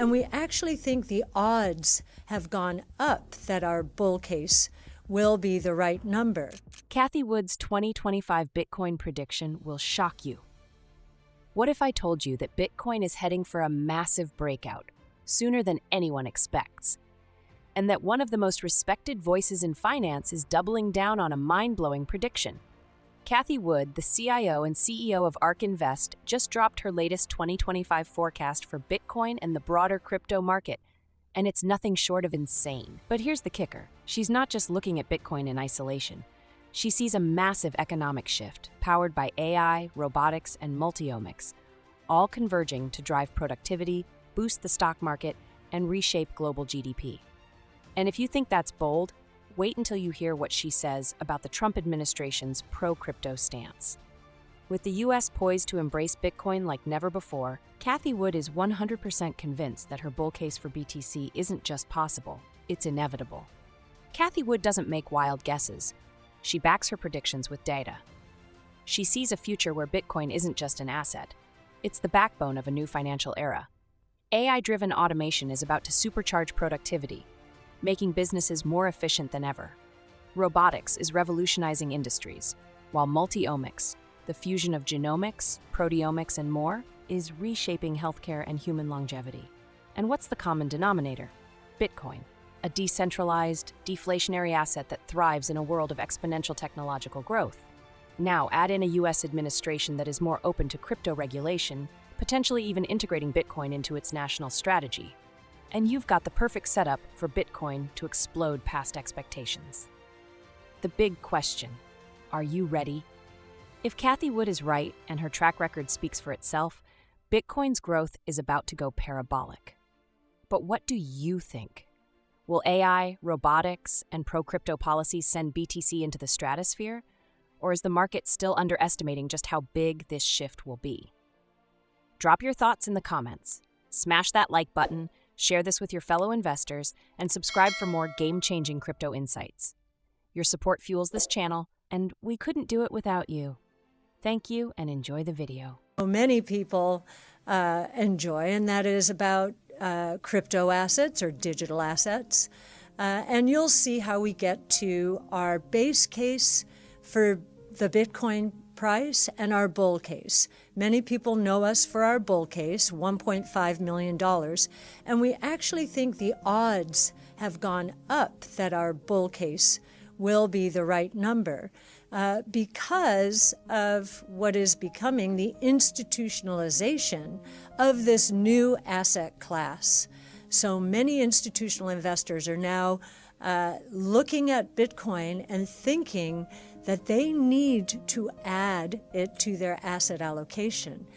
And we actually think the odds have gone up that our bull case will be the right number. Cathie Wood's 2025 Bitcoin prediction will shock you. What if I told you that Bitcoin is heading for a massive breakout, sooner than anyone expects? And that one of the most respected voices in finance is doubling down on a mind-blowing prediction. Cathie Wood, the CIO and CEO of ARK Invest, just dropped her latest 2025 forecast for Bitcoin and the broader crypto market, and it's nothing short of insane. But here's the kicker. She's not just looking at Bitcoin in isolation. She sees a massive economic shift, powered by AI, robotics, and multi-omics, all converging to drive productivity, boost the stock market, and reshape global GDP. And if you think that's bold, wait until you hear what she says about the Trump administration's pro-crypto stance. With the U.S. poised to embrace Bitcoin like never before, Cathie Wood is 100% convinced that her bull case for BTC isn't just possible, it's inevitable. Cathie Wood doesn't make wild guesses. She backs her predictions with data. She sees a future where Bitcoin isn't just an asset. It's the backbone of a new financial era. AI-driven automation is about to supercharge productivity, making businesses more efficient than ever. Robotics is revolutionizing industries, while multi-omics, the fusion of genomics, proteomics, and more, is reshaping healthcare and human longevity. And what's the common denominator? Bitcoin, a decentralized, deflationary asset that thrives in a world of exponential technological growth. Now, add in a U.S. administration that is more open to crypto regulation, potentially even integrating Bitcoin into its national strategy, and you've got the perfect setup for Bitcoin to explode past expectations. The big question: are you ready? If Cathie Wood is right and her track record speaks for itself, Bitcoin's growth is about to go parabolic. But what do you think? Will AI, robotics, and pro-crypto policies send BTC into the stratosphere? Or is the market still underestimating just how big this shift will be? Drop your thoughts in the comments. Smash that like button, share this with your fellow investors, and subscribe for more game-changing crypto insights. Your support fuels this channel, and we couldn't do it without you. Thank you, and enjoy the video. Many people enjoy, and that is about crypto assets or digital assets. And you'll see how we get to our base case for the Bitcoin price and our bull case. Many people know us for our bull case, $1.5 million, and we actually think the odds have gone up that our bull case will be the right number because of what is becoming the institutionalization of this new asset class. So many institutional investors are now looking at Bitcoin and thinking that they need to add it to their asset allocation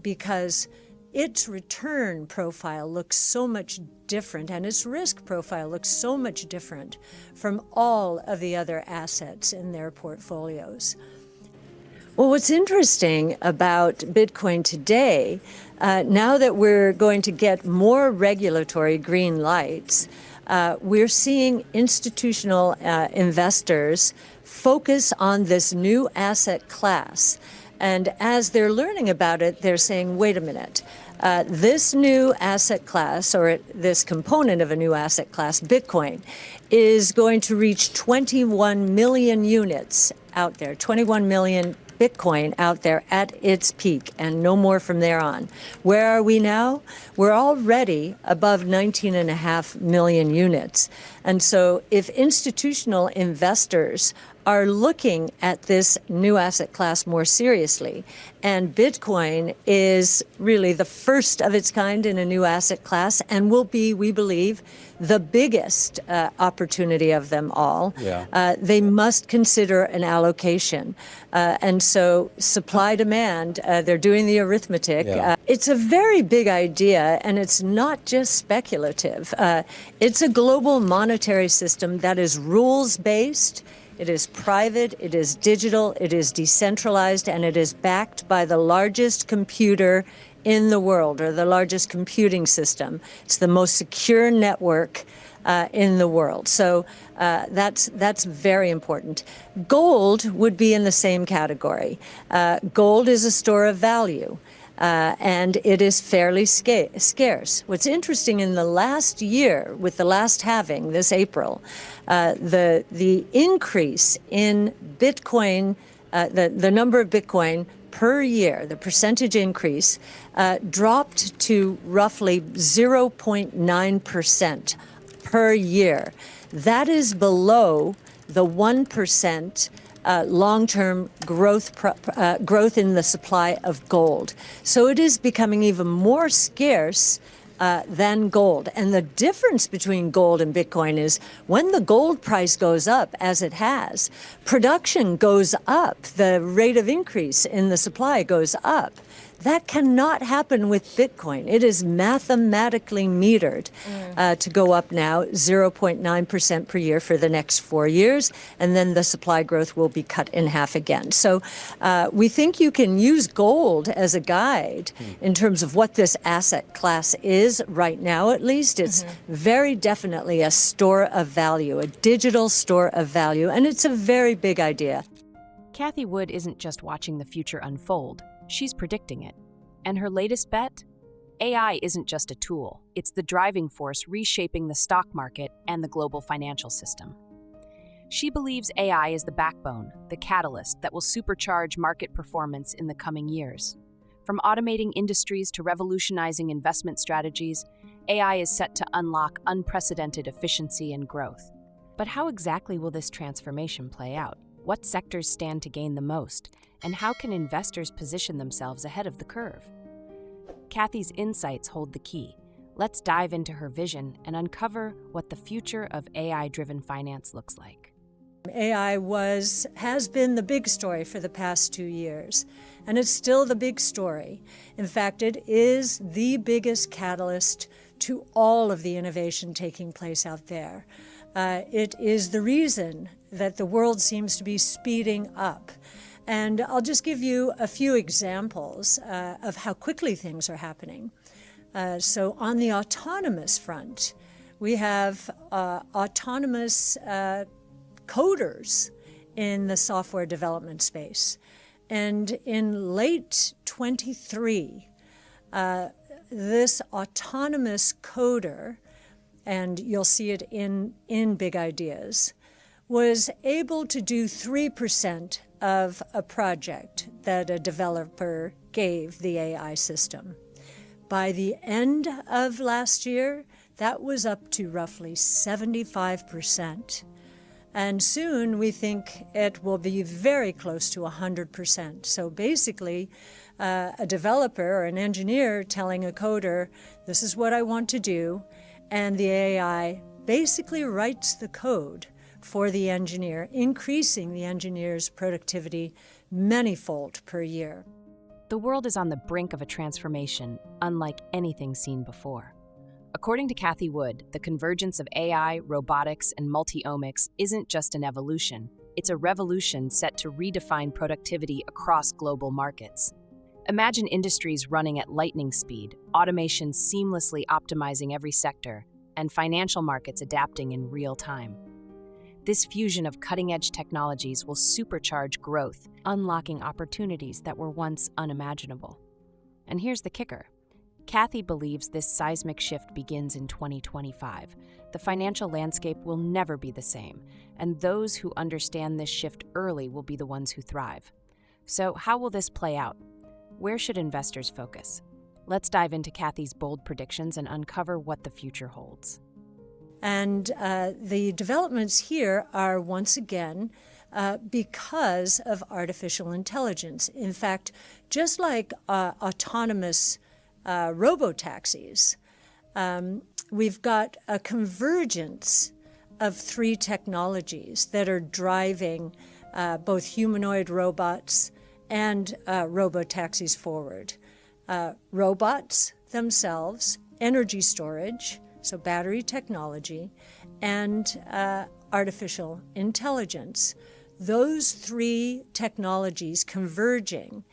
because its return profile looks so much different and its risk profile looks so much different from all of the other assets in their portfolios. Well, what's interesting about Bitcoin today, now that we're going to get more regulatory green lights, we're seeing institutional investors focus on this new asset class. And as they're learning about it, they're saying, wait a minute, this new asset class, or this component of a new asset class, Bitcoin, is going to reach 21 million units out there, 21 million Bitcoin out there at its peak, and no more from there on. Where are we now? We're already above 19.5 million units. And so if institutional investors are looking at this new asset class more seriously, and Bitcoin is really the first of its kind in a new asset class and will be, we believe, the biggest opportunity of them all, they must consider an allocation. And so supply-demand, they're doing the arithmetic. It's a very big idea, and it's not just speculative. It's a global monetary system that is rules-based. It is private, it is digital, it is decentralized, and it is backed by the largest computer in the world, or the largest computing system. It's the most secure network in the world. So that's very important. Gold would be in the same category. Gold is a store of value. and it is fairly scarce. What's interesting, in the last year, with the last halving this April, the increase in Bitcoin, the number of Bitcoin per year, the percentage increase, dropped to roughly 0.9% per year. That is below the 1% long-term growth in the supply of gold. So it is becoming even more scarce than gold. And the difference between gold and Bitcoin is when the gold price goes up, as it has, production goes up. The rate of increase in the supply goes up. That cannot happen with Bitcoin. It is mathematically metered to go up now 0.9% per year for the next 4 years, and then the supply growth will be cut in half again. So we think you can use gold as a guide in terms of what this asset class is right now, at least. It's very definitely a store of value, a digital store of value, and it's a very big idea. Cathie Wood isn't just watching the future unfold. She's predicting it. And her latest bet? AI isn't just a tool. It's the driving force reshaping the stock market and the global financial system. She believes AI is the backbone, the catalyst that will supercharge market performance in the coming years. From automating industries to revolutionizing investment strategies, AI is set to unlock unprecedented efficiency and growth. But how exactly will this transformation play out? What sectors stand to gain the most? And how can investors position themselves ahead of the curve? Cathie's insights hold the key. Let's dive into her vision and uncover what the future of AI-driven finance looks like. AI has been the big story for the past 2 years, and it's still the big story. In fact, it is the biggest catalyst to all of the innovation taking place out there. It is the reason that the world seems to be speeding up. And I'll just give you a few examples of how quickly things are happening. So on the autonomous front, we have autonomous coders in the software development space. And in late 23, this autonomous coder, and you'll see it in Big Ideas, was able to do 3% of a project that a developer gave the AI system. By the end of last year, that was up to roughly 75%. And soon we think it will be very close to 100%. So basically, a developer or an engineer telling a coder, this is what I want to do, and the AI basically writes the code for the engineer, increasing the engineer's productivity manyfold per year. The world is on the brink of a transformation unlike anything seen before. According to Cathie Wood, the convergence of AI, robotics, and multi-omics isn't just an evolution. It's a revolution set to redefine productivity across global markets. Imagine industries running at lightning speed, automation seamlessly optimizing every sector, and financial markets adapting in real time. This fusion of cutting-edge technologies will supercharge growth, unlocking opportunities that were once unimaginable. And here's the kicker. Cathie believes this seismic shift begins in 2025. The financial landscape will never be the same, and those who understand this shift early will be the ones who thrive. So how will this play out? Where should investors focus? Let's dive into Cathie's bold predictions and uncover what the future holds. And the developments here are, once again, because of artificial intelligence. In fact, just like autonomous robotaxis, we've got a convergence of 3 technologies that are driving both humanoid robots and robotaxis forward. Robots themselves, energy storage, so battery technology, and artificial intelligence. Those 3 technologies converging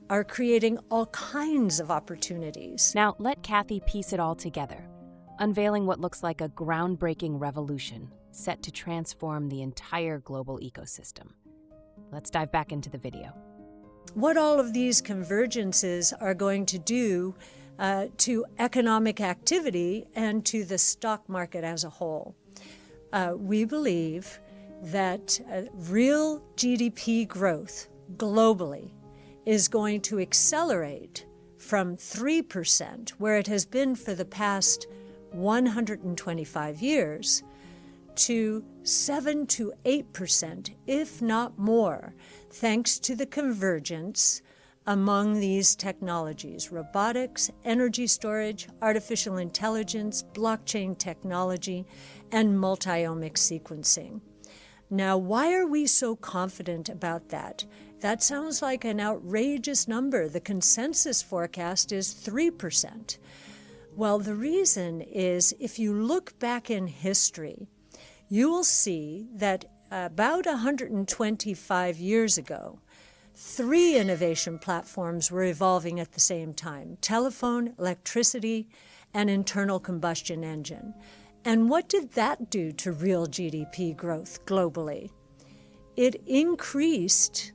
are creating all kinds of opportunities. Now, let Cathie piece it all together, unveiling what looks like a groundbreaking revolution set to transform the entire global ecosystem. Let's dive back into the video. what all of these convergences are going to do to economic activity and to the stock market as a whole. We believe that real GDP growth globally is going to accelerate from 3%, where it has been for the past 125 years, to 7 to 8%, if not more, thanks to the convergence among these technologies: robotics, energy storage, artificial intelligence, blockchain technology, and multi-omics sequencing. Now, why are we so confident about that? That sounds like an outrageous number. The consensus forecast is 3%. Well, the reason is, if you look back in history, you will see that about 125 years ago, 3 innovation platforms were evolving at the same time: telephone, electricity, and internal combustion engine. And what did that do to real GDP growth globally? It increased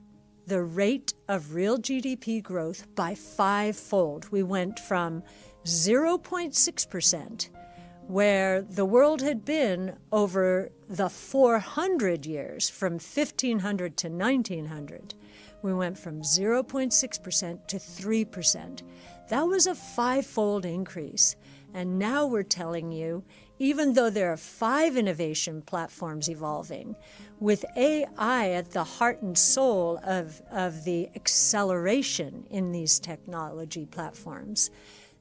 the rate of real GDP growth by 5-fold. We went from 0.6%, where the world had been over the 400 years, from 1500 to 1900. We went from 0.6% to 3%. That was a 5-fold increase. And now we're telling you, even though there are 5 innovation platforms evolving, with AI at the heart and soul of the acceleration in these technology platforms,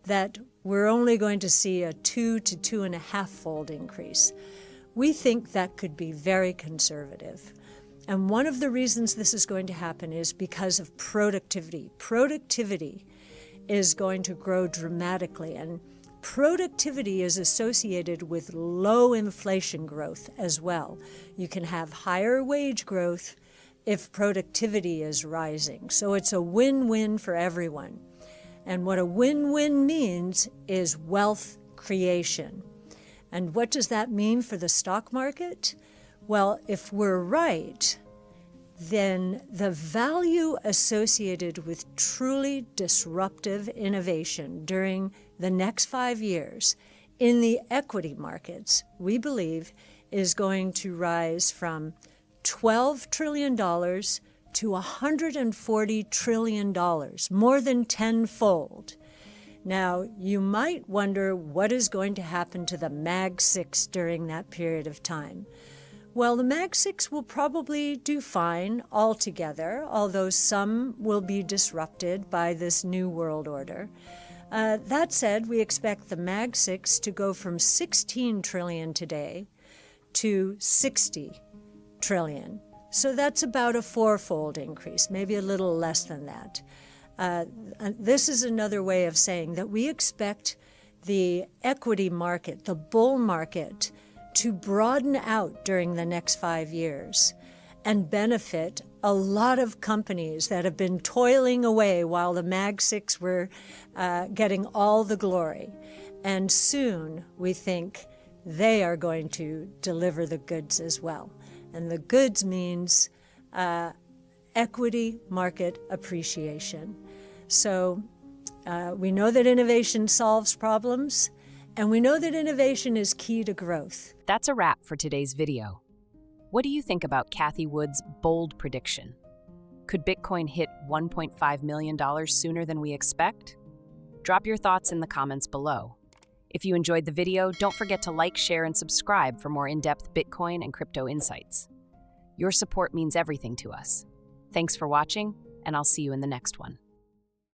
that we're only going to see a 2 to 2.5-fold increase. We think that could be very conservative. And one of the reasons this is going to happen is because of productivity. Productivity is going to grow dramatically, and productivity is associated with low inflation growth as well. You can have higher wage growth if productivity is rising. So it's a win-win for everyone. And what a win-win means is wealth creation. And what does that mean for the stock market? Well, if we're right, then the value associated with truly disruptive innovation during the next 5 years in the equity markets, we believe, is going to rise from $12 trillion to $140 trillion, more than 10-fold. Now, you might wonder what is going to happen to the Mag 6 during that period of time. Well, the Mag 6 will probably do fine altogether, although some will be disrupted by this new world order. That said, we expect the Mag 6 to go from 16 trillion today to 60 trillion. So that's about a 4-fold increase, maybe a little less than that. This is another way of saying that we expect the equity market, the bull market, to broaden out during the next 5 years and benefit a lot of companies that have been toiling away while the Mag 6 were getting all the glory. And soon, we think, they are going to deliver the goods as well. And the goods means equity market appreciation. So we know that innovation solves problems, and we know that innovation is key to growth. That's a wrap for today's video. What do you think about Cathie Wood's bold prediction? Could Bitcoin hit $1.5 million sooner than we expect? Drop your thoughts in the comments below. If you enjoyed the video, don't forget to like, share, and subscribe for more in-depth Bitcoin and crypto insights. Your support means everything to us. Thanks for watching, and I'll see you in the next one.